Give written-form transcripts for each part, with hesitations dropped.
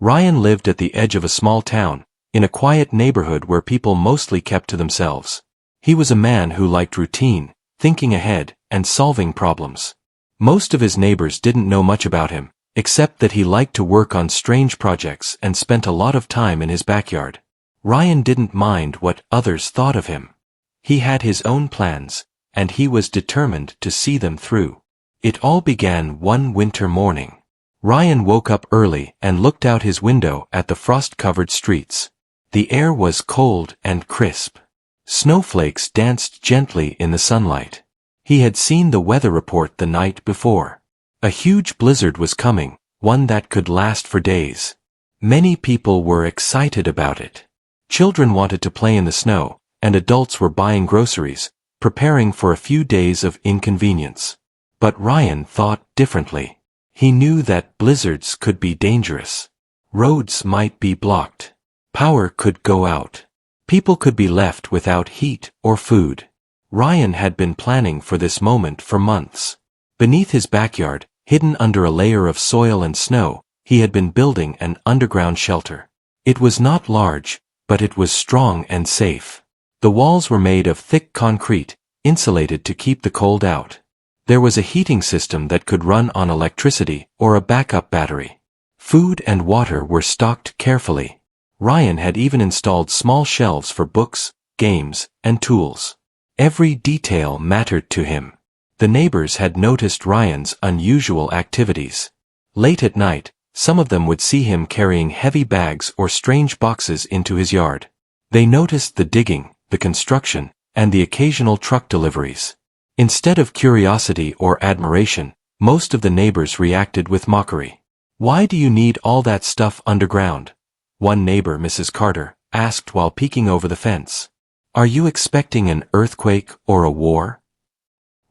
Ryan lived at the edge of a small town, in a quiet neighborhood where people mostly kept to themselves. He was a man who liked routine, thinking ahead, and solving problems. Most of his neighbors didn't know much about him, except that he liked to work on strange projects and spent a lot of time in his backyard. Ryan didn't mind what others thought of him. He had his own plans, and he was determined to see them through. It all began one winter morning. Ryan woke up early and looked out his window at the frost-covered streets. The air was cold and crisp. Snowflakes danced gently in the sunlight. He had seen the weather report the night before. A huge blizzard was coming, one that could last for days. Many people were excited about it. Children wanted to play in the snow, and adults were buying groceries, preparing for a few days of inconvenience. But Ryan thought differently. He knew that blizzards could be dangerous. Roads might be blocked. Power could go out. People could be left without heat or food. Ryan had been planning for this moment for months. Beneath his backyard, hidden under a layer of soil and snow, he had been building an underground shelter. It was not large, but it was strong and safe. The walls were made of thick concrete, insulated to keep the cold out. There was a heating system that could run on electricity or a backup battery. Food and water were stocked carefully. Ryan had even installed small shelves for books, games, and tools. Every detail mattered to him. The neighbors had noticed Ryan's unusual activities. Late at night, some of them would see him carrying heavy bags or strange boxes into his yard. They noticed the digging, the construction, and the occasional truck deliveries. Instead of curiosity or admiration, most of the neighbors reacted with mockery. "Why do you need all that stuff underground?" one neighbor, Mrs. Carter, asked while peeking over the fence. "Are you expecting an earthquake or a war?"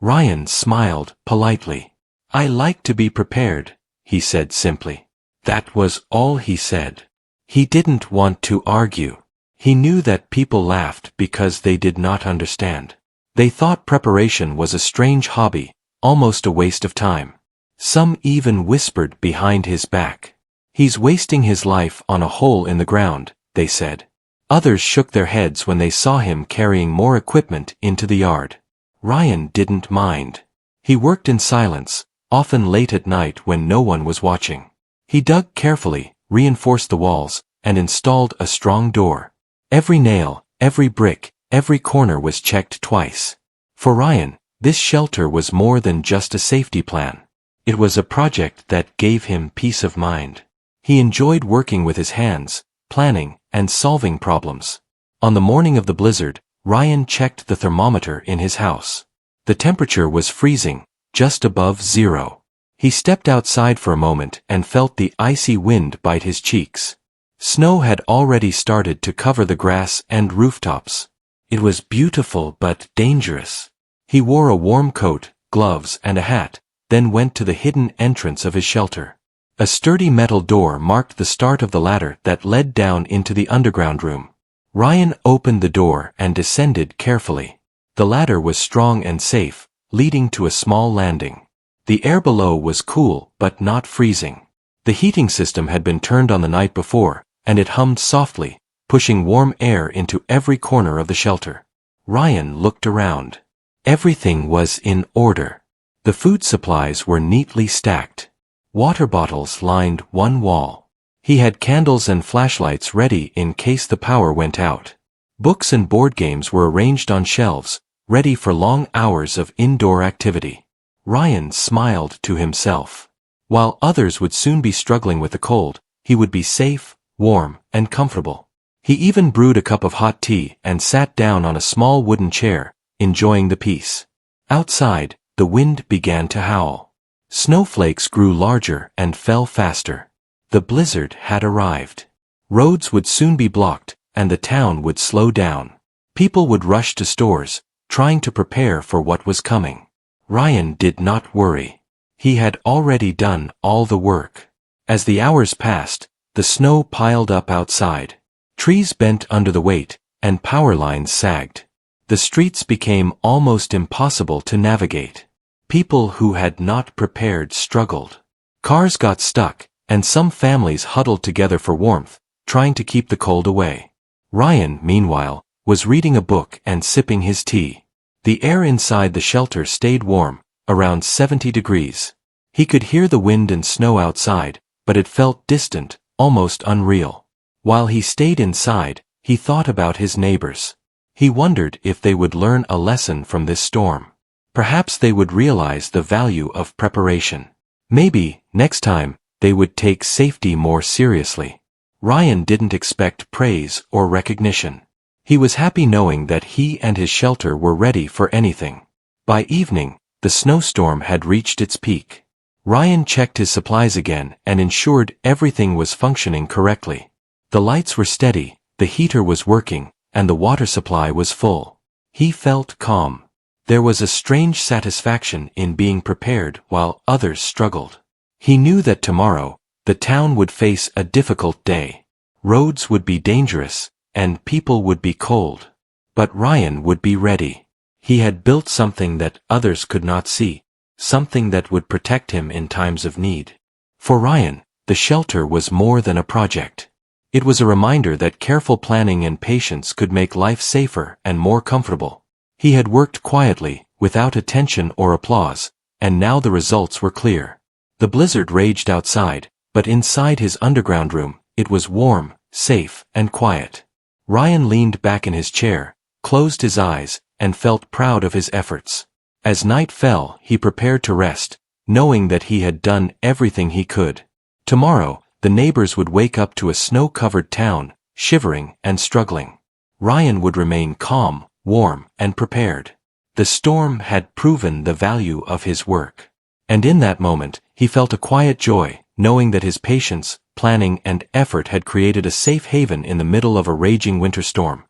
Ryan smiled politely. "I like to be prepared," he said simply. That was all he said. He didn't want to argue. He knew that people laughed because they did not understand. They thought preparation was a strange hobby, almost a waste of time. Some even whispered behind his back. "He's wasting his life on a hole in the ground," they said. Others shook their heads when they saw him carrying more equipment into the yard. Ryan didn't mind. He worked in silence, often late at night when no one was watching. He dug carefully, reinforced the walls, and installed a strong door. Every nail, every brick, every corner was checked twice. For Ryan, this shelter was more than just a safety plan. It was a project that gave him peace of mind. He enjoyed working with his hands, planning, and solving problems. On the morning of the blizzard, Ryan checked the thermometer in his house. The temperature was freezing, just above zero. He stepped outside for a moment and felt the icy wind bite his cheeks. Snow had already started to cover the grass and rooftops. It was beautiful but dangerous. He wore a warm coat, gloves, and a hat, then went to the hidden entrance of his shelter. A sturdy metal door marked the start of the ladder that led down into the underground room. Ryan opened the door and descended carefully. The ladder was strong and safe, leading to a small landing. The air below was cool but not freezing. The heating system had been turned on the night before, and it hummed softly, pushing warm air into every corner of the shelter. Ryan looked around. Everything was in order. The food supplies were neatly stacked. Water bottles lined one wall. He had candles and flashlights ready in case the power went out. Books and board games were arranged on shelves, ready for long hours of indoor activity. Ryan smiled to himself. While others would soon be struggling with the cold, he would be safe, warm, and comfortable. He even brewed a cup of hot tea and sat down on a small wooden chair, enjoying the peace. Outside, the wind began to howl. Snowflakes grew larger and fell faster. The blizzard had arrived. Roads would soon be blocked, and the town would slow down. People would rush to stores, trying to prepare for what was coming. Ryan did not worry. He had already done all the work. As the hours passed, the snow piled up outside. Trees bent under the weight, and power lines sagged. The streets became almost impossible to navigate. People who had not prepared struggled. Cars got stuck, and some families huddled together for warmth, trying to keep the cold away. Ryan, meanwhile, was reading a book and sipping his tea. The air inside the shelter stayed warm, around 70 degrees. He could hear the wind and snow outside, but it felt distant, almost unreal. While he stayed inside, he thought about his neighbors. He wondered if they would learn a lesson from this storm. Perhaps they would realize the value of preparation. Maybe, next time, they would take safety more seriously. Ryan didn't expect praise or recognition. He was happy knowing that he and his shelter were ready for anything. By evening, the snowstorm had reached its peak. Ryan checked his supplies again and ensured everything was functioning correctly. The lights were steady, the heater was working, and the water supply was full. He felt calm. There was a strange satisfaction in being prepared while others struggled. He knew that tomorrow, the town would face a difficult day. Roads would be dangerous, and people would be cold. But Ryan would be ready. He had built something that others could not see, something that would protect him in times of need. For Ryan, the shelter was more than a project. It was a reminder that careful planning and patience could make life safer and more comfortable. He had worked quietly, without attention or applause, and now the results were clear. The blizzard raged outside, but inside his underground room, it was warm, safe, and quiet. Ryan leaned back in his chair, closed his eyes, and felt proud of his efforts. As night fell, he prepared to rest, knowing that he had done everything he could. Tomorrow, the neighbors would wake up to a snow-covered town, shivering and struggling. Ryan would remain calm, warm, and prepared. The storm had proven the value of his work. And in that moment, he felt a quiet joy, knowing that his patience, planning, and effort had created a safe haven in the middle of a raging winter storm.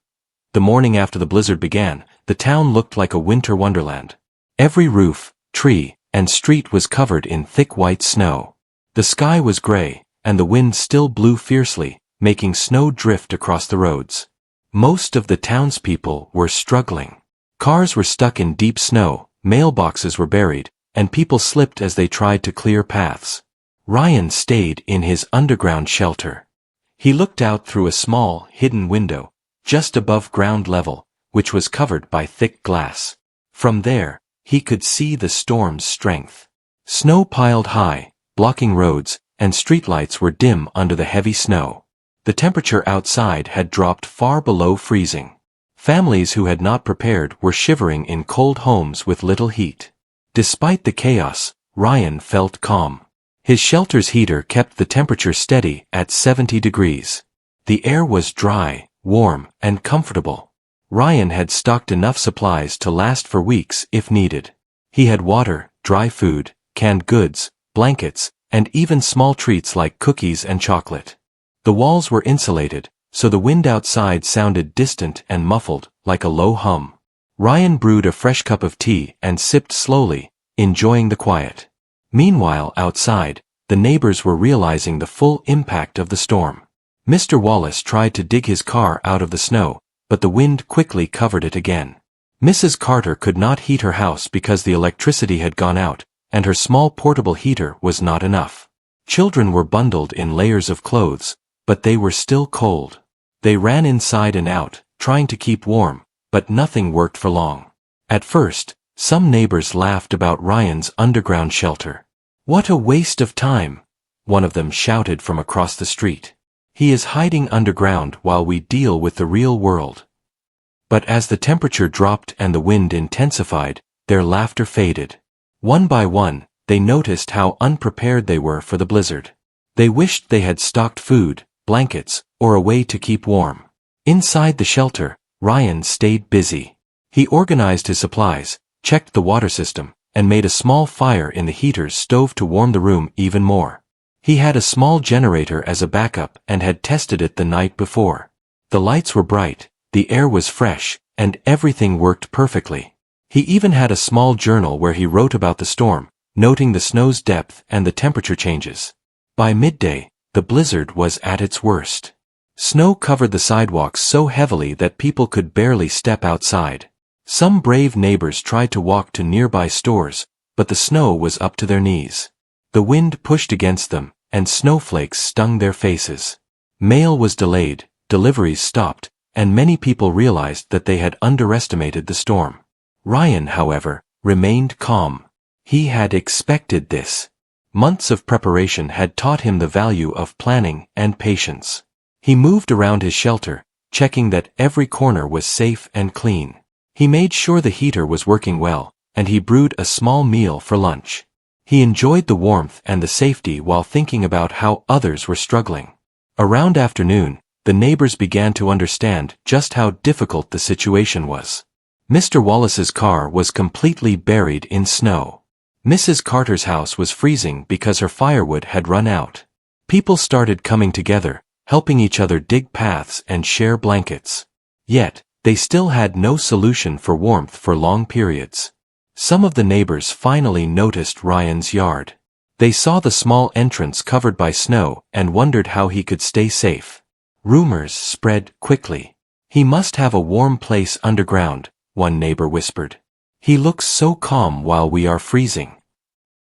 The morning after the blizzard began, the town looked like a winter wonderland. Every roof, tree, and street was covered in thick white snow. The sky was gray, and the wind still blew fiercely, making snow drift across the roads. Most of the townspeople were struggling. Cars were stuck in deep snow, mailboxes were buried, and people slipped as they tried to clear paths. Ryan stayed in his underground shelter. He looked out through a small, hidden window, just above ground level, which was covered by thick glass. From there, he could see the storm's strength. Snow piled high, blocking roads, and streetlights were dim under the heavy snow. The temperature outside had dropped far below freezing. Families who had not prepared were shivering in cold homes with little heat. Despite the chaos, Ryan felt calm. His shelter's heater kept the temperature steady at 70 degrees. The air was dry, warm, and comfortable. Ryan had stocked enough supplies to last for weeks if needed. He had water, dry food, canned goods, blankets, and even small treats like cookies and chocolate. The walls were insulated, so the wind outside sounded distant and muffled, like a low hum. Ryan brewed a fresh cup of tea and sipped slowly, enjoying the quiet. Meanwhile, outside, the neighbors were realizing the full impact of the storm. Mr. Wallace tried to dig his car out of the snow, but the wind quickly covered it again. Mrs. Carter could not heat her house because the electricity had gone out, and her small portable heater was not enough. Children were bundled in layers of clothes, but they were still cold. They ran inside and out, trying to keep warm, but nothing worked for long. At first, some neighbors laughed about Ryan's underground shelter. "What a waste of time," one of them shouted from across the street. "He is hiding underground while we deal with the real world." But as the temperature dropped and the wind intensified, their laughter faded. One by one, they noticed how unprepared they were for the blizzard. They wished they had stocked food, blankets, or a way to keep warm. Inside the shelter, Ryan stayed busy. He organized his supplies, checked the water system, and made a small fire in the heater's stove to warm the room even more. He had a small generator as a backup and had tested it the night before. The lights were bright, the air was fresh, and everything worked perfectly. He even had a small journal where he wrote about the storm, noting the snow's depth and the temperature changes. By midday, the blizzard was at its worst. Snow covered the sidewalks so heavily that people could barely step outside. Some brave neighbors tried to walk to nearby stores, but the snow was up to their knees. The wind pushed against them, and snowflakes stung their faces. Mail was delayed, deliveries stopped, and many people realized that they had underestimated the storm. Ryan, however, remained calm. He had expected this. Months of preparation had taught him the value of planning and patience. He moved around his shelter, checking that every corner was safe and clean. He made sure the heater was working well, and he brewed a small meal for lunch. He enjoyed the warmth and the safety while thinking about how others were struggling. Around afternoon, the neighbors began to understand just how difficult the situation was. Mr. Wallace's car was completely buried in snow. Mrs. Carter's house was freezing because her firewood had run out. People started coming together, helping each other dig paths and share blankets. Yet, they still had no solution for warmth for long periods. Some of the neighbors finally noticed Ryan's yard. They saw the small entrance covered by snow and wondered how he could stay safe. Rumors spread quickly. "He must have a warm place underground," one neighbor whispered. "He looks so calm while we are freezing."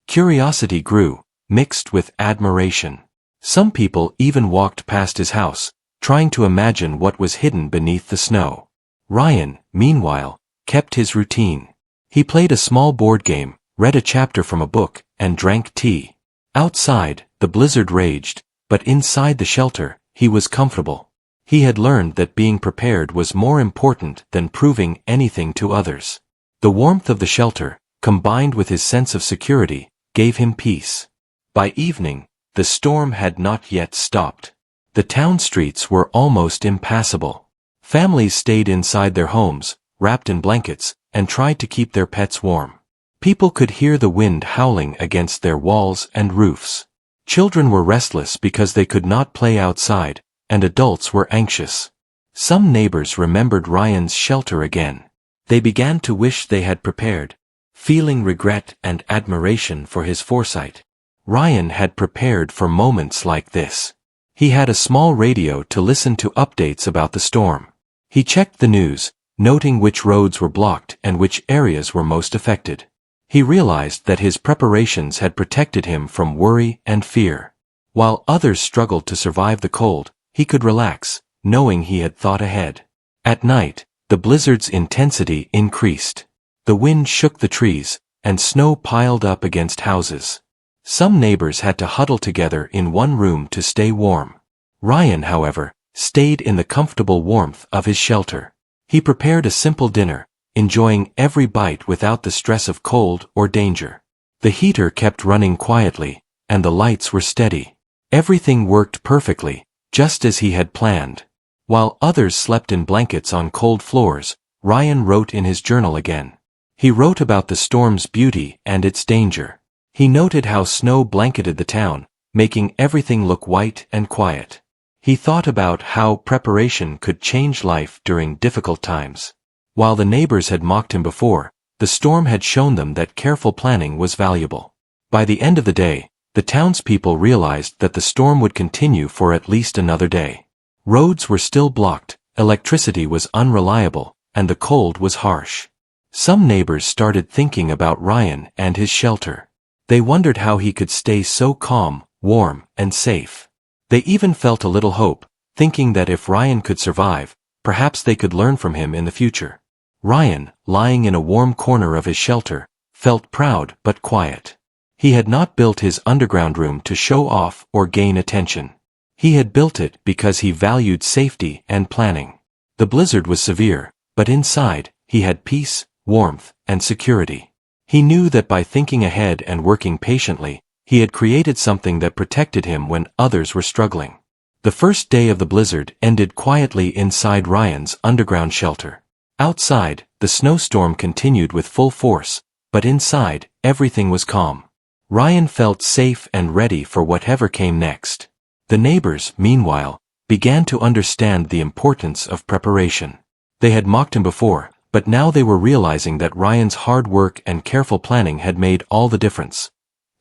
Curiosity grew, mixed with admiration. Some people even walked past his house, trying to imagine what was hidden beneath the snow. Ryan, meanwhile, kept his routine. He played a small board game, read a chapter from a book, and drank tea. Outside, the blizzard raged, but inside the shelter, he was comfortable. He had learned that being prepared was more important than proving anything to others. The warmth of the shelter, combined with his sense of security, gave him peace. By evening, the storm had not yet stopped. The town streets were almost impassable. Families stayed inside their homes, wrapped in blankets, and tried to keep their pets warm. People could hear the wind howling against their walls and roofs. Children were restless because they could not play outside, and adults were anxious. Some neighbors remembered Ryan's shelter again. They began to wish they had prepared, feeling regret and admiration for his foresight. Ryan had prepared for moments like this. He had a small radio to listen to updates about the storm. He checked the news, noting which roads were blocked and which areas were most affected. He realized that his preparations had protected him from worry and fear. While others struggled to survive the cold, he could relax, knowing he had thought ahead. At night, the blizzard's intensity increased. The wind shook the trees, and snow piled up against houses. Some neighbors had to huddle together in one room to stay warm. Ryan, however, stayed in the comfortable warmth of his shelter. He prepared a simple dinner, enjoying every bite without the stress of cold or danger. The heater kept running quietly, and the lights were steady. Everything worked perfectly, just as he had planned. While others slept in blankets on cold floors, Ryan wrote in his journal again. He wrote about the storm's beauty and its danger. He noted how snow blanketed the town, making everything look white and quiet. He thought about how preparation could change life during difficult times. While the neighbors had mocked him before, the storm had shown them that careful planning was valuable. By the end of the day, the townspeople realized that the storm would continue for at least another day. Roads were still blocked, electricity was unreliable, and the cold was harsh. Some neighbors started thinking about Ryan and his shelter. They wondered how he could stay so calm, warm, and safe. They even felt a little hope, thinking that if Ryan could survive, perhaps they could learn from him in the future. Ryan, lying in a warm corner of his shelter, felt proud but quiet. He had not built his underground room to show off or gain attention. He had built it because he valued safety and planning. The blizzard was severe, but inside, he had peace, warmth, and security. He knew that by thinking ahead and working patiently, he had created something that protected him when others were struggling. The first day of the blizzard ended quietly inside Ryan's underground shelter. Outside, the snowstorm continued with full force, but inside, everything was calm. Ryan felt safe and ready for whatever came next. The neighbors, meanwhile, began to understand the importance of preparation. They had mocked him before, but now they were realizing that Ryan's hard work and careful planning had made all the difference.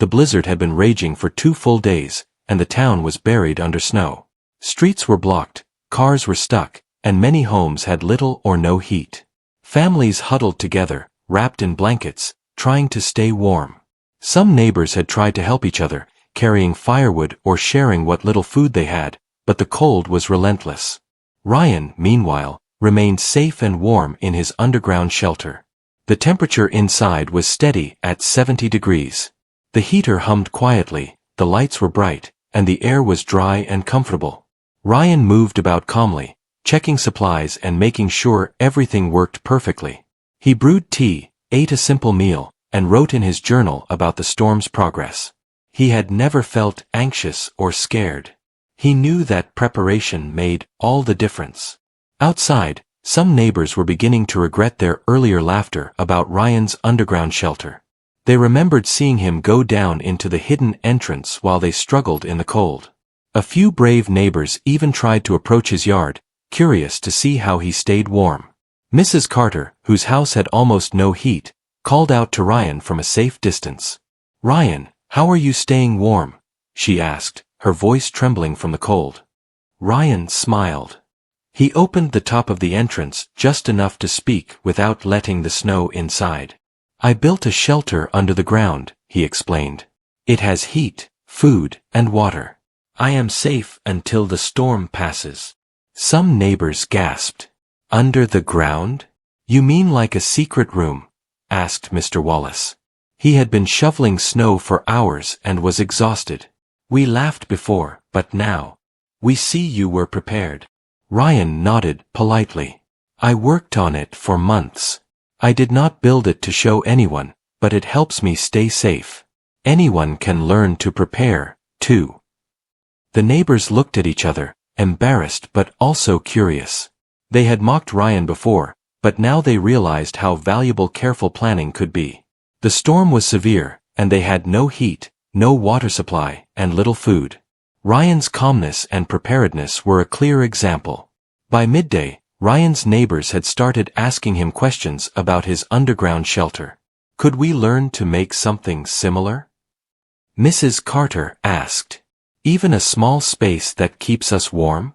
The blizzard had been raging for 2 full days, and the town was buried under snow. Streets were blocked, cars were stuck, and many homes had little or no heat. Families huddled together, wrapped in blankets, trying to stay warm. Some neighbors had tried to help each other, carrying firewood or sharing what little food they had, but the cold was relentless. Ryan, meanwhile, remained safe and warm in his underground shelter. The temperature inside was steady at 70 degrees. The heater hummed quietly, the lights were bright, and the air was dry and comfortable. Ryan moved about calmly, checking supplies and making sure everything worked perfectly. He brewed tea, ate a simple meal, and wrote in his journal about the storm's progress. He had never felt anxious or scared. He knew that preparation made all the difference. Outside, some neighbors were beginning to regret their earlier laughter about Ryan's underground shelter. They remembered seeing him go down into the hidden entrance while they struggled in the cold. A few brave neighbors even tried to approach his yard, curious to see how he stayed warm. Mrs. Carter, whose house had almost no heat, called out to Ryan from a safe distance. "Ryan, how are you staying warm?" she asked, her voice trembling from the cold. Ryan smiled. He opened the top of the entrance just enough to speak without letting the snow inside. "I built a shelter under the ground," he explained. "It has heat, food, and water. I am safe until the storm passes." Some neighbors gasped. "Under the ground? You mean like a secret room?" asked Mr. Wallace. He had been shoveling snow for hours and was exhausted. "We laughed before, but now we see you were prepared." Ryan nodded politely. "I worked on it for months. I did not build it to show anyone, but it helps me stay safe. Anyone can learn to prepare, too." The neighbors looked at each other, embarrassed but also curious. They had mocked Ryan before, but now they realized how valuable careful planning could be. The storm was severe, and they had no heat, no water supply, and little food. Ryan's calmness and preparedness were a clear example. By midday, Ryan's neighbors had started asking him questions about his underground shelter. "Could we learn to make something similar?" Mrs. Carter asked. "Even a small space that keeps us warm?"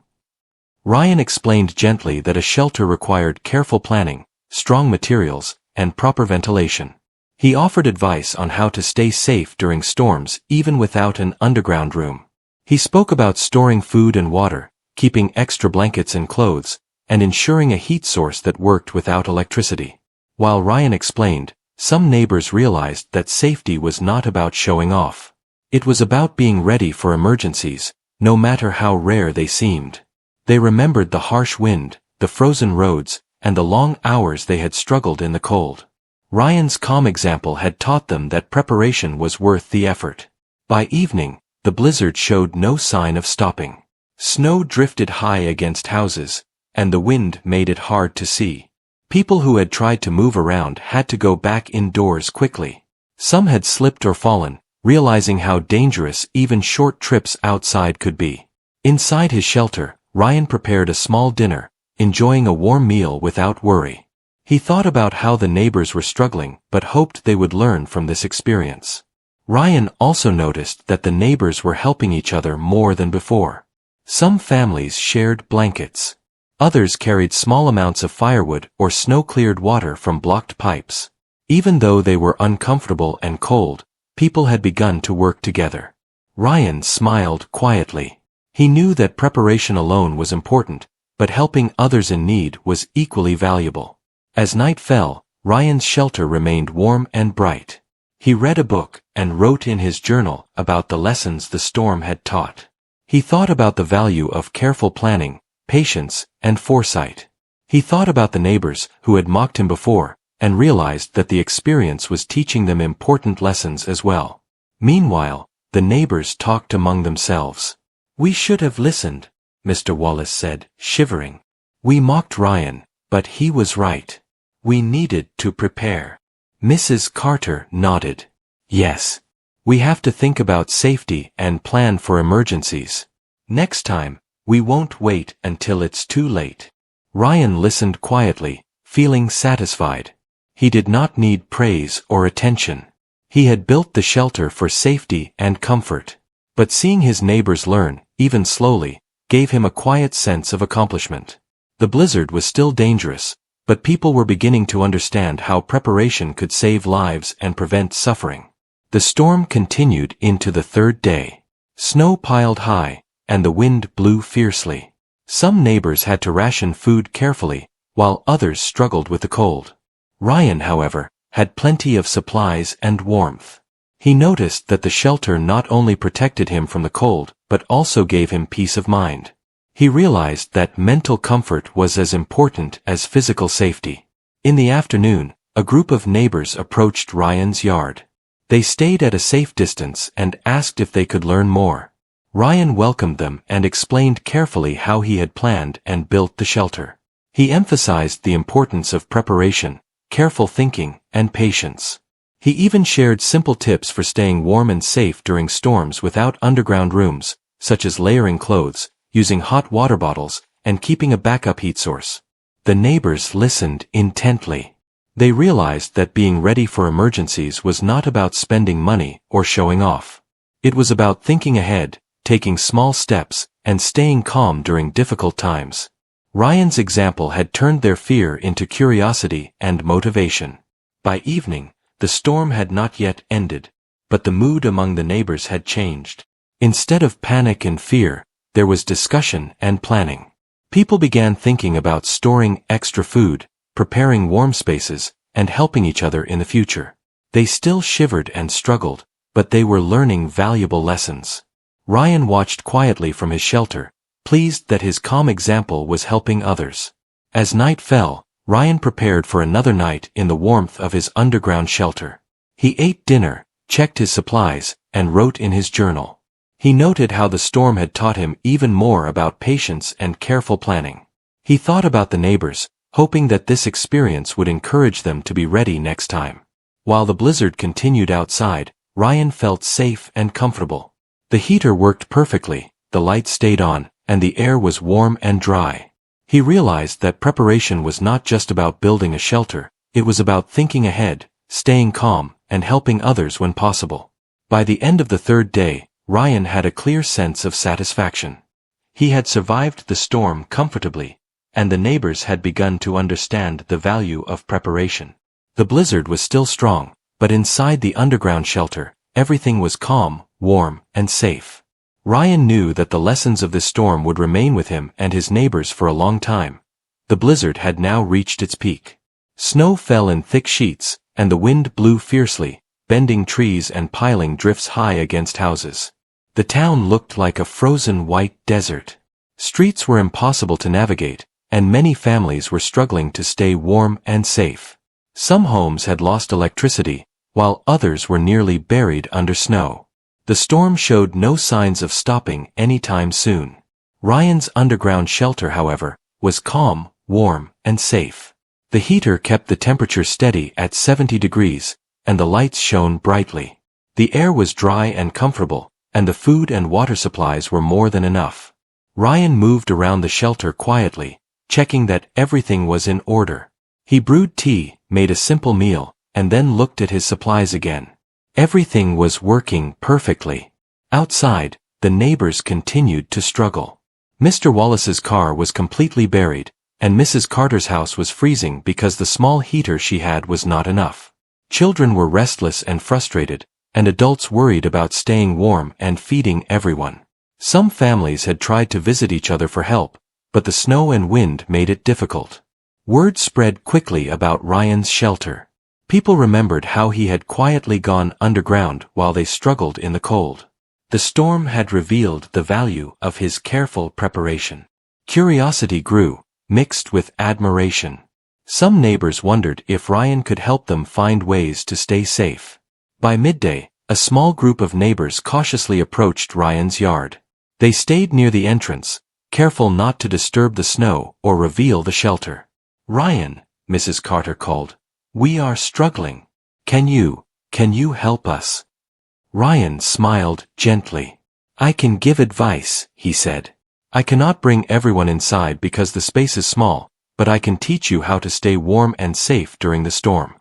Ryan explained gently that a shelter required careful planning, strong materials, and proper ventilation. He offered advice on how to stay safe during storms even without an underground room. He spoke about storing food and water, keeping extra blankets and clothes, and ensuring a heat source that worked without electricity. While Ryan explained, some neighbors realized that safety was not about showing off. It was about being ready for emergencies, no matter how rare they seemed. They remembered the harsh wind, the frozen roads, and the long hours they had struggled in the cold. Ryan's calm example had taught them that preparation was worth the effort. By evening, the blizzard showed no sign of stopping. Snow drifted high against houses, and the wind made it hard to see. People who had tried to move around had to go back indoors quickly. Some had slipped or fallen, realizing how dangerous even short trips outside could be. Inside his shelter, Ryan prepared a small dinner, enjoying a warm meal without worry. He thought about how the neighbors were struggling but hoped they would learn from this experience. Ryan also noticed that the neighbors were helping each other more than before. Some families shared blankets. Others carried small amounts of firewood or snow-cleared water from blocked pipes. Even though they were uncomfortable and cold, people had begun to work together. Ryan smiled quietly. He knew that preparation alone was important, but helping others in need was equally valuable. As night fell, Ryan's shelter remained warm and bright. He read a book and wrote in his journal about the lessons the storm had taught. He thought about the value of careful planning, patience, and foresight. He thought about the neighbors who had mocked him before, and realized that the experience was teaching them important lessons as well. Meanwhile, the neighbors talked among themselves. "We should have listened," Mr. Wallace said, shivering. "We mocked Ryan, but he was right. We needed to prepare." Mrs. Carter nodded. "Yes. We have to think about safety and plan for emergencies. Next time, we won't wait until it's too late." Ryan listened quietly, feeling satisfied. He did not need praise or attention. He had built the shelter for safety and comfort. But seeing his neighbors learn, even slowly, gave him a quiet sense of accomplishment. The blizzard was still dangerous, but people were beginning to understand how preparation could save lives and prevent suffering. The storm continued into the third day. Snow piled high, and the wind blew fiercely. Some neighbors had to ration food carefully, while others struggled with the cold. Ryan, however, had plenty of supplies and warmth. He noticed that the shelter not only protected him from the cold, but also gave him peace of mind. He realized that mental comfort was as important as physical safety. In the afternoon, a group of neighbors approached Ryan's yard. They stayed at a safe distance and asked if they could learn more. Ryan welcomed them and explained carefully how he had planned and built the shelter. He emphasized the importance of preparation, careful thinking, and patience. He even shared simple tips for staying warm and safe during storms without underground rooms, such as layering clothes, using hot water bottles, and keeping a backup heat source. The neighbors listened intently. They realized that being ready for emergencies was not about spending money or showing off. It was about thinking ahead, taking small steps, and staying calm during difficult times. Ryan's example had turned their fear into curiosity and motivation. By evening, the storm had not yet ended, but the mood among the neighbors had changed. Instead of panic and fear, there was discussion and planning. People began thinking about storing extra food, preparing warm spaces, and helping each other in the future. They still shivered and struggled, but they were learning valuable lessons. Ryan watched quietly from his shelter, pleased that his calm example was helping others. As night fell, Ryan prepared for another night in the warmth of his underground shelter. He ate dinner, checked his supplies, and wrote in his journal. He noted how the storm had taught him even more about patience and careful planning. He thought about the neighbors, hoping that this experience would encourage them to be ready next time. While the blizzard continued outside, Ryan felt safe and comfortable. The heater worked perfectly, the lights stayed on, and the air was warm and dry. He realized that preparation was not just about building a shelter, it was about thinking ahead, staying calm, and helping others when possible. By the end of the third day, Ryan had a clear sense of satisfaction. He had survived the storm comfortably, and the neighbors had begun to understand the value of preparation. The blizzard was still strong, but inside the underground shelter, everything was calm, warm, and safe. Ryan knew that the lessons of this storm would remain with him and his neighbors for a long time. The blizzard had now reached its peak. Snow fell in thick sheets, and the wind blew fiercely, bending trees and piling drifts high against houses. The town looked like a frozen white desert. Streets were impossible to navigate, and many families were struggling to stay warm and safe. Some homes had lost electricity, while others were nearly buried under snow. The storm showed no signs of stopping anytime soon. Ryan's underground shelter, however, was calm, warm, and safe. The heater kept the temperature steady at 70 degrees, and the lights shone brightly. The air was dry and comfortable, and the food and water supplies were more than enough. Ryan moved around the shelter quietly, checking that everything was in order. He brewed tea, made a simple meal, and then looked at his supplies again. Everything was working perfectly. Outside, the neighbors continued to struggle. Mr. Wallace's car was completely buried, and Mrs. Carter's house was freezing because the small heater she had was not enough. Children were restless and frustrated, and adults worried about staying warm and feeding everyone. Some families had tried to visit each other for help, but the snow and wind made it difficult. Word spread quickly about Ryan's shelter. People remembered how he had quietly gone underground while they struggled in the cold. The storm had revealed the value of his careful preparation. Curiosity grew, mixed with admiration. Some neighbors wondered if Ryan could help them find ways to stay safe. By midday, a small group of neighbors cautiously approached Ryan's yard. They stayed near the entrance, careful not to disturb the snow or reveal the shelter. "Ryan," Mrs. Carter called, "we are struggling. Can you help us?" Ryan smiled gently. "I can give advice," he said. "I cannot bring everyone inside because the space is small, but I can teach you how to stay warm and safe during the storm."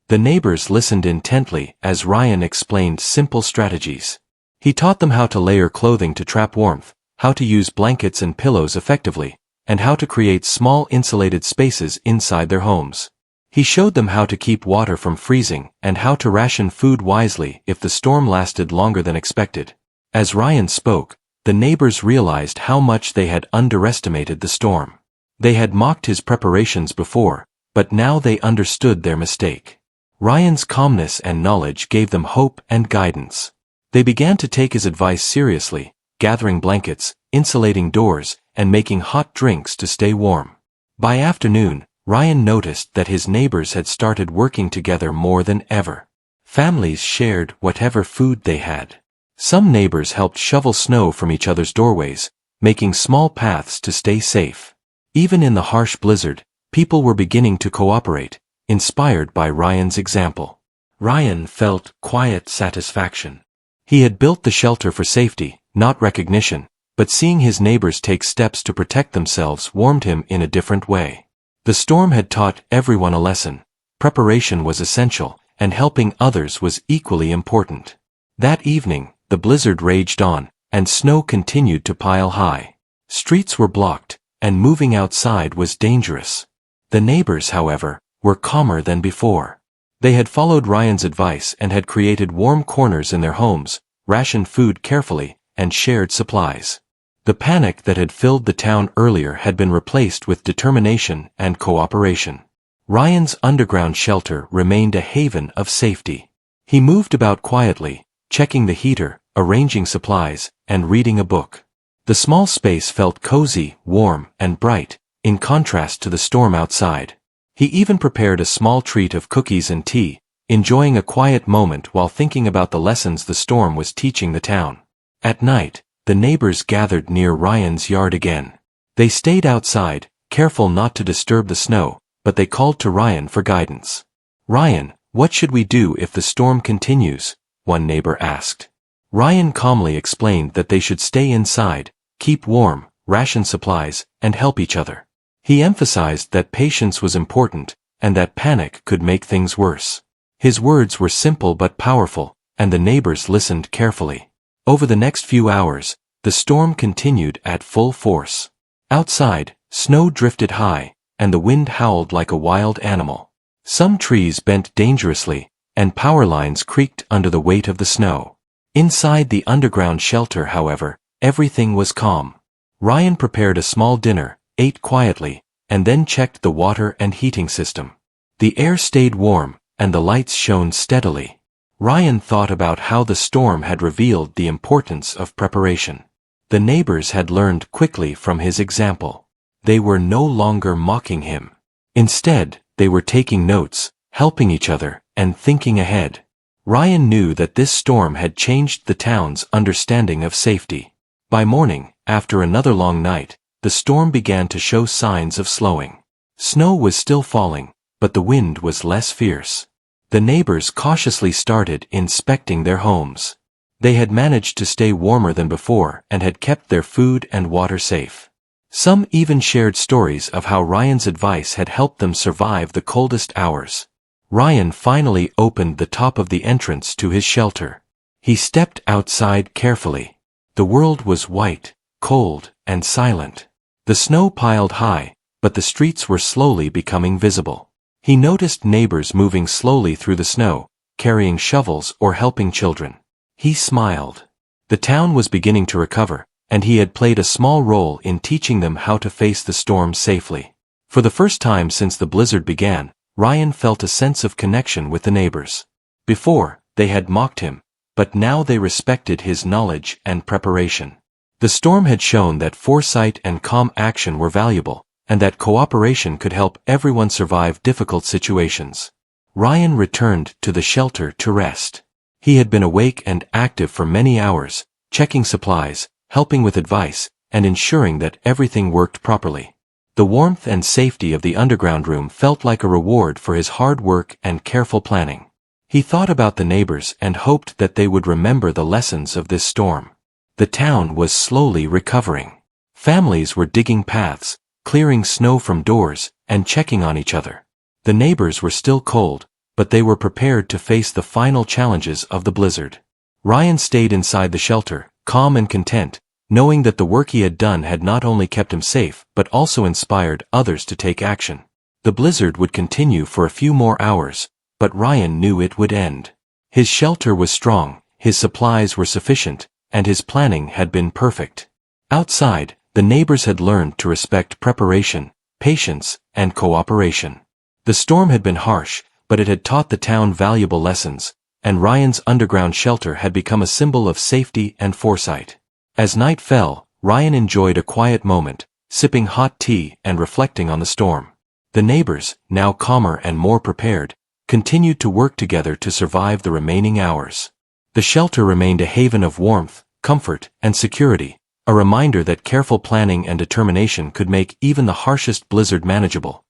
The neighbors listened intently as Ryan explained simple strategies. He taught them how to layer clothing to trap warmth, how to use blankets and pillows effectively, and how to create small insulated spaces inside their homes. He showed them how to keep water from freezing and how to ration food wisely if the storm lasted longer than expected. As Ryan spoke, the neighbors realized how much they had underestimated the storm. They had mocked his preparations before, but now they understood their mistake. Ryan's calmness and knowledge gave them hope and guidance. They began to take his advice seriously, gathering blankets, insulating doors, and making hot drinks to stay warm. By afternoon, Ryan noticed that his neighbors had started working together more than ever. Families shared whatever food they had. Some neighbors helped shovel snow from each other's doorways, making small paths to stay safe. Even in the harsh blizzard, people were beginning to cooperate, inspired by Ryan's example. Ryan felt quiet satisfaction. He had built the shelter for safety, not recognition, but seeing his neighbors take steps to protect themselves warmed him in a different way. The storm had taught everyone a lesson. Preparation was essential, and helping others was equally important. That evening, the blizzard raged on, and snow continued to pile high. Streets were blocked, and moving outside was dangerous. The neighbors, however, were calmer than before. They had followed Ryan's advice and had created warm corners in their homes, rationed food carefully, and shared supplies. The panic that had filled the town earlier had been replaced with determination and cooperation. Ryan's underground shelter remained a haven of safety. He moved about quietly, checking the heater, arranging supplies, and reading a book. The small space felt cozy, warm, and bright, in contrast to the storm outside. He even prepared a small treat of cookies and tea, enjoying a quiet moment while thinking about the lessons the storm was teaching the town. At night, the neighbors gathered near Ryan's yard again. They stayed outside, careful not to disturb the snow, but they called to Ryan for guidance. "Ryan, what should we do if the storm continues?" one neighbor asked. Ryan calmly explained that they should stay inside, keep warm, ration supplies, and help each other. He emphasized that patience was important, and that panic could make things worse. His words were simple but powerful, and the neighbors listened carefully. Over the next few hours, the storm continued at full force. Outside, snow drifted high, and the wind howled like a wild animal. Some trees bent dangerously, and power lines creaked under the weight of the snow. Inside the underground shelter, however, everything was calm. Ryan prepared a small dinner, ate quietly, and then checked the water and heating system. The air stayed warm, and the lights shone steadily. Ryan thought about how the storm had revealed the importance of preparation. The neighbors had learned quickly from his example. They were no longer mocking him. Instead, they were taking notes, helping each other, and thinking ahead. Ryan knew that this storm had changed the town's understanding of safety. By morning, after another long night, the storm began to show signs of slowing. Snow was still falling, but the wind was less fierce. The neighbors cautiously started inspecting their homes. They had managed to stay warmer than before and had kept their food and water safe. Some even shared stories of how Ryan's advice had helped them survive the coldest hours. Ryan finally opened the top of the entrance to his shelter. He stepped outside carefully. The world was white, cold, and silent. The snow piled high, but the streets were slowly becoming visible. He noticed neighbors moving slowly through the snow, carrying shovels or helping children. He smiled. The town was beginning to recover, and he had played a small role in teaching them how to face the storm safely. For the first time since the blizzard began, Ryan felt a sense of connection with the neighbors. Before, they had mocked him, but now they respected his knowledge and preparation. The storm had shown that foresight and calm action were valuable, and that cooperation could help everyone survive difficult situations. Ryan returned to the shelter to rest. He had been awake and active for many hours, checking supplies, helping with advice, and ensuring that everything worked properly. The warmth and safety of the underground room felt like a reward for his hard work and careful planning. He thought about the neighbors and hoped that they would remember the lessons of this storm. The town was slowly recovering. Families were digging paths, clearing snow from doors, and checking on each other. The neighbors were still cold, but they were prepared to face the final challenges of the blizzard. Ryan stayed inside the shelter, calm and content, knowing that the work he had done had not only kept him safe but also inspired others to take action. The blizzard would continue for a few more hours, but Ryan knew it would end. His shelter was strong, his supplies were sufficient, and his planning had been perfect. Outside, the neighbors had learned to respect preparation, patience, and cooperation. The storm had been harsh, but it had taught the town valuable lessons, and Ryan's underground shelter had become a symbol of safety and foresight. As night fell, Ryan enjoyed a quiet moment, sipping hot tea and reflecting on the storm. The neighbors, now calmer and more prepared, continued to work together to survive the remaining hours. The shelter remained a haven of warmth, comfort, and security, a reminder that careful planning and determination could make even the harshest blizzard manageable.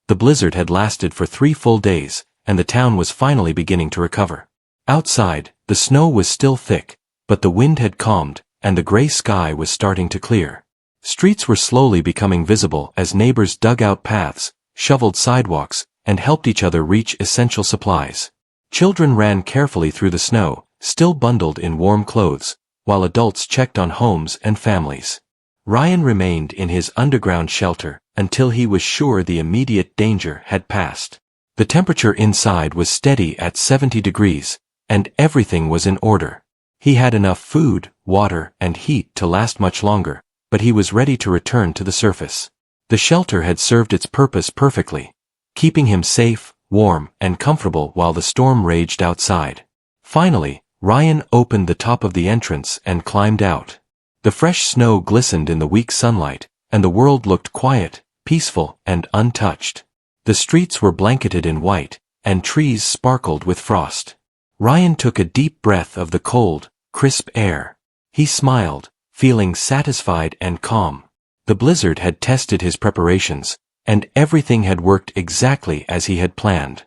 The blizzard had lasted for 3 full days, and the town was finally beginning to recover. Outside, the snow was still thick, but the wind had calmed, and the gray sky was starting to clear. Streets were slowly becoming visible as neighbors dug out paths, shoveled sidewalks, and helped each other reach essential supplies. Children ran carefully through the snow, still bundled in warm clothes, while adults checked on homes and families. Ryan remained in his underground shelter until he was sure the immediate danger had passed. The temperature inside was steady at 70 degrees, and everything was in order. He had enough food, water, and heat to last much longer, but he was ready to return to the surface. The shelter had served its purpose perfectly, keeping him safe, warm, and comfortable while the storm raged outside. Finally, Ryan opened the top of the entrance and climbed out. The fresh snow glistened in the weak sunlight, and the world looked quiet, peaceful, and untouched. The streets were blanketed in white, and trees sparkled with frost. Ryan took a deep breath of the cold, crisp air. He smiled, feeling satisfied and calm. The blizzard had tested his preparations, and everything had worked exactly as he had planned.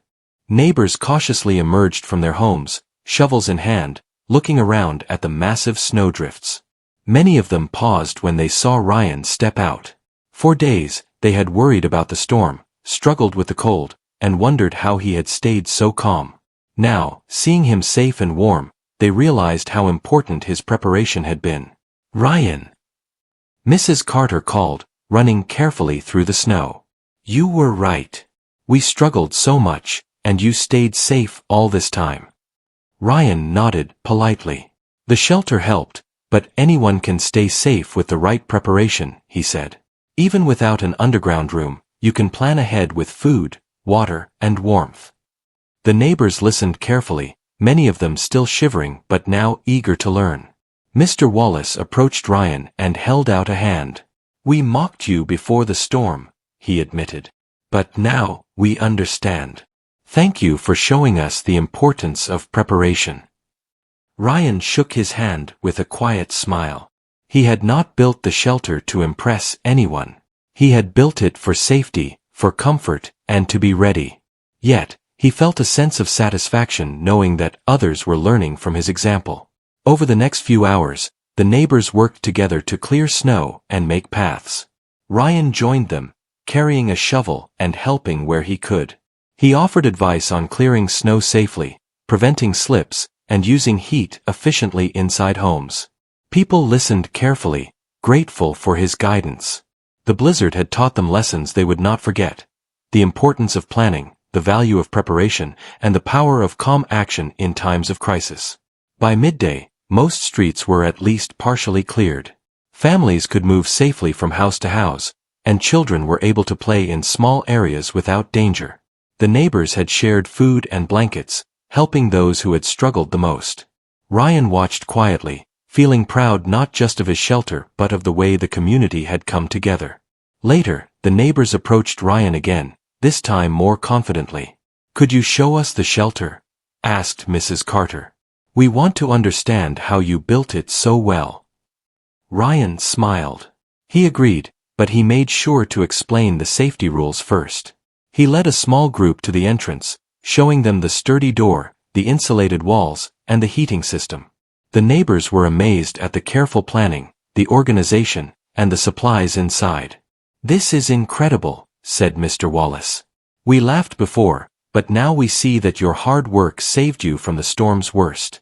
Neighbors cautiously emerged from their homes, shovels in hand, looking around at the massive snowdrifts. Many of them paused when they saw Ryan step out. For days, they had worried about the storm, struggled with the cold, and wondered how he had stayed so calm. Now, seeing him safe and warm, they realized how important his preparation had been. "Ryan!" Mrs. Carter called, running carefully through the snow. "You were right. We struggled so much, and you stayed safe all this time." Ryan nodded politely. "The shelter helped, but anyone can stay safe with the right preparation," he said. "Even without an underground room, you can plan ahead with food, water, and warmth." The neighbors listened carefully, many of them still shivering but now eager to learn. Mr. Wallace approached Ryan and held out a hand. "We mocked you before the storm," he admitted. "But now, we understand. Thank you for showing us the importance of preparation." Ryan shook his hand with a quiet smile. He had not built the shelter to impress anyone. He had built it for safety, for comfort, and to be ready. Yet, he felt a sense of satisfaction knowing that others were learning from his example. Over the next few hours, the neighbors worked together to clear snow and make paths. Ryan joined them, carrying a shovel and helping where he could. He offered advice on clearing snow safely, preventing slips, and using heat efficiently inside homes. People listened carefully, grateful for his guidance. The blizzard had taught them lessons they would not forget: the importance of planning, the value of preparation, and the power of calm action in times of crisis. By midday, most streets were at least partially cleared. Families could move safely from house to house, and children were able to play in small areas without danger. The neighbors had shared food and blankets, helping those who had struggled the most. Ryan watched quietly, feeling proud not just of his shelter but of the way the community had come together. Later, the neighbors approached Ryan again, this time more confidently. "Could you show us the shelter?" asked Mrs. Carter. "We want to understand how you built it so well." Ryan smiled. He agreed, but he made sure to explain the safety rules first. He led a small group to the entrance, showing them the sturdy door, the insulated walls, and the heating system. The neighbors were amazed at the careful planning, the organization, and the supplies inside. "This is incredible," said Mr. Wallace. "We laughed before, but now we see that your hard work saved you from the storm's worst."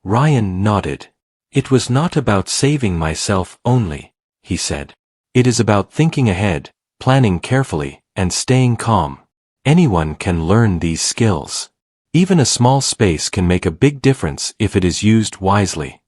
Ryan nodded. "It was not about saving myself only," he said. "It is about thinking ahead, planning carefully, and staying calm. Anyone can learn these skills. Even a small space can make a big difference if it is used wisely.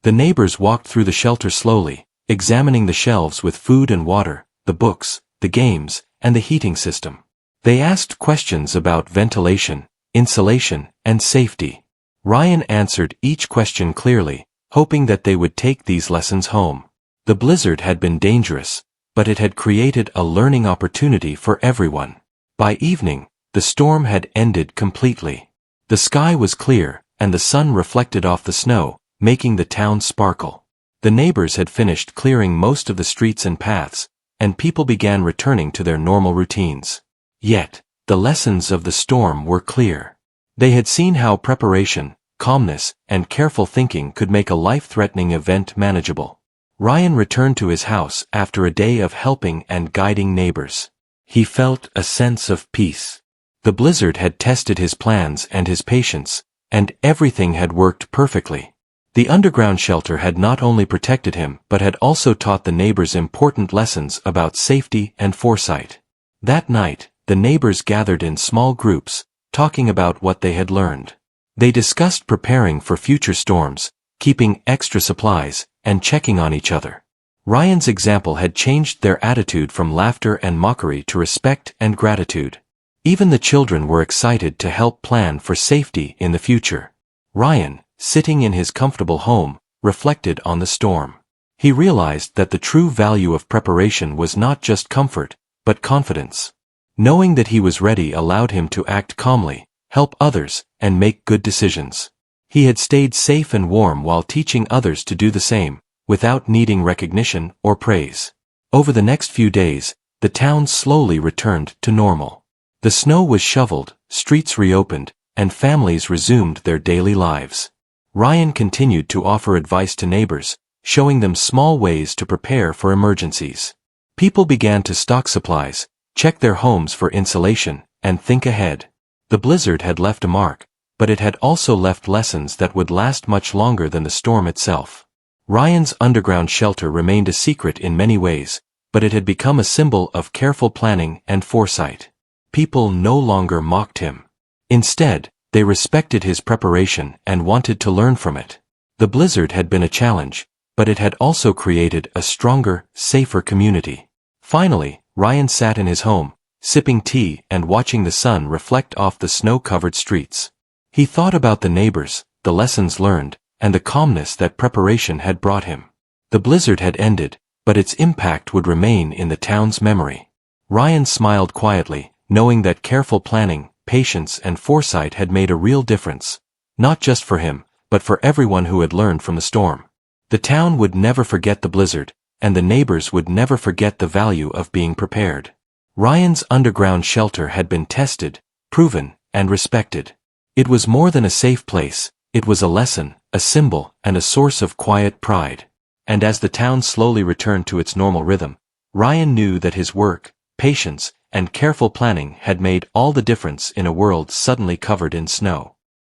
The neighbors walked through the shelter slowly, examining the shelves with food and water, the books, the games, and the heating system. They asked questions about ventilation, insulation, and safety. Ryan answered each question clearly, hoping that they would take these lessons home. The blizzard had been dangerous, but it had created a learning opportunity for everyone. By evening, the storm had ended completely. The sky was clear, and the sun reflected off the snow, making the town sparkle. The neighbors had finished clearing most of the streets and paths, and people began returning to their normal routines. Yet, the lessons of the storm were clear. They had seen how preparation, calmness, and careful thinking could make a life-threatening event manageable. Ryan returned to his house after a day of helping and guiding neighbors. He felt a sense of peace. The blizzard had tested his plans and his patience, and everything had worked perfectly. The underground shelter had not only protected him but had also taught the neighbors important lessons about safety and foresight. That night, the neighbors gathered in small groups, talking about what they had learned. They discussed preparing for future storms, keeping extra supplies, and checking on each other. Ryan's example had changed their attitude from laughter and mockery to respect and gratitude. Even the children were excited to help plan for safety in the future. Ryan, sitting in his comfortable home, reflected on the storm. He realized that the true value of preparation was not just comfort, but confidence. Knowing that he was ready allowed him to act calmly, help others, and make good decisions. He had stayed safe and warm while teaching others to do the same, without needing recognition or praise. Over the next few days, the town slowly returned to normal. The snow was shoveled, streets reopened, and families resumed their daily lives. Ryan continued to offer advice to neighbors, showing them small ways to prepare for emergencies. People began to stock supplies, check their homes for insulation, and think ahead. The blizzard had left a mark, but it had also left lessons that would last much longer than the storm itself. Ryan's underground shelter remained a secret in many ways, but it had become a symbol of careful planning and foresight. People no longer mocked him. Instead, they respected his preparation and wanted to learn from it. The blizzard had been a challenge, but it had also created a stronger, safer community. Finally, Ryan sat in his home, sipping tea and watching the sun reflect off the snow-covered streets. He thought about the neighbors, the lessons learned, and the calmness that preparation had brought him. The blizzard had ended, but its impact would remain in the town's memory. Ryan smiled quietly, knowing that careful planning, patience, and foresight had made a real difference, not just for him, but for everyone who had learned from the storm. The town would never forget the blizzard, and the neighbors would never forget the value of being prepared. Ryan's underground shelter had been tested, proven, and respected. It was more than a safe place, it was a lesson, a symbol, and a source of quiet pride. And as the town slowly returned to its normal rhythm, Ryan knew that his work, patience, and careful planning had made all the difference in a world suddenly covered in snow.